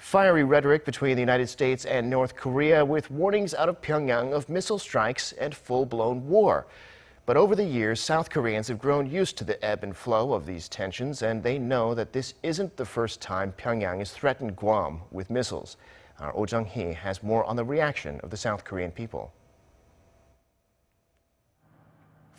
Fiery rhetoric between the United States and North Korea with warnings out of Pyongyang of missile strikes and full-blown war. But over the years, South Koreans have grown used to the ebb and flow of these tensions, and they know that this isn't the first time Pyongyang has threatened Guam with missiles. Our Oh Jung-hee has more on the reaction of the South Korean people.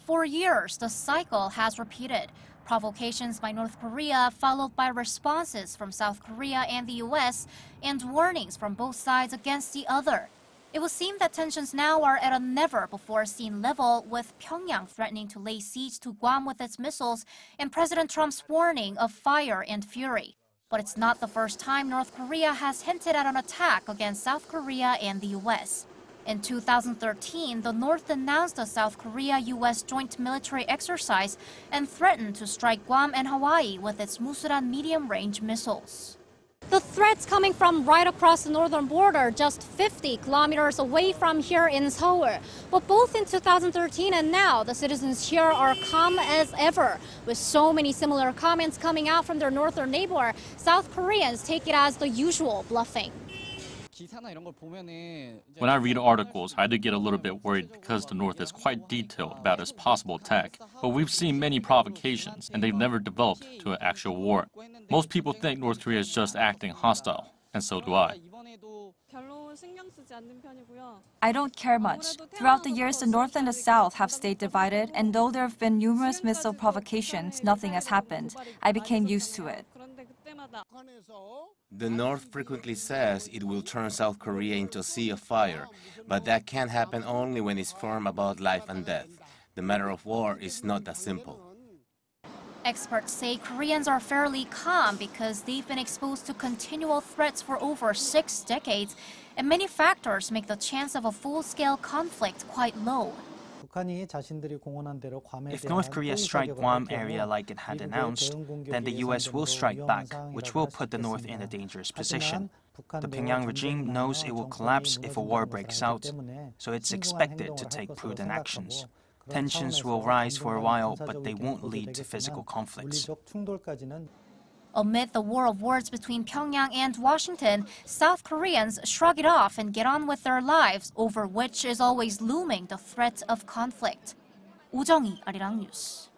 For years, the cycle has repeated. Provocations by North Korea followed by responses from South Korea and the U.S. and warnings from both sides against the other. It would seem that tensions now are at a never-before-seen level, with Pyongyang threatening to lay siege to Guam with its missiles and President Trump's warning of fire and fury. But it's not the first time North Korea has hinted at an attack against South Korea and the U.S. In 2013, the North announced a South Korea-U.S. joint military exercise and threatened to strike Guam and Hawaii with its Musuran medium-range missiles. The threats coming from right across the northern border, just 50 kilometers away from here in Seoul. But both in 2013 and now, the citizens here are calm as ever. With so many similar comments coming out from their northern neighbor, South Koreans take it as the usual bluffing. When I read articles, I do get a little bit worried because the North is quite detailed about its possible attack. But we've seen many provocations, and they've never developed to an actual war. Most people think North Korea is just acting hostile, and so do I. I don't care much. Throughout the years, the North and the South have stayed divided, and though there have been numerous missile provocations, nothing has happened. I became used to it. The North frequently says it will turn South Korea into a sea of fire, but that can happen only when it's firm about life and death. The matter of war is not that simple. Experts say Koreans are fairly calm because they've been exposed to continual threats for over 6 decades, and many factors make the chance of a full-scale conflict quite low. If North Korea strike Guam area like it had announced, then the U.S. will strike back, which will put the North in a dangerous position. The Pyongyang regime knows it will collapse if a war breaks out, so it's expected to take prudent actions. Tensions will rise for a while, but they won't lead to physical conflicts. Amid the war of words between Pyongyang and Washington, South Koreans shrug it off and get on with their lives, over which is always looming the threat of conflict. Oh Jung-hee, Arirang News.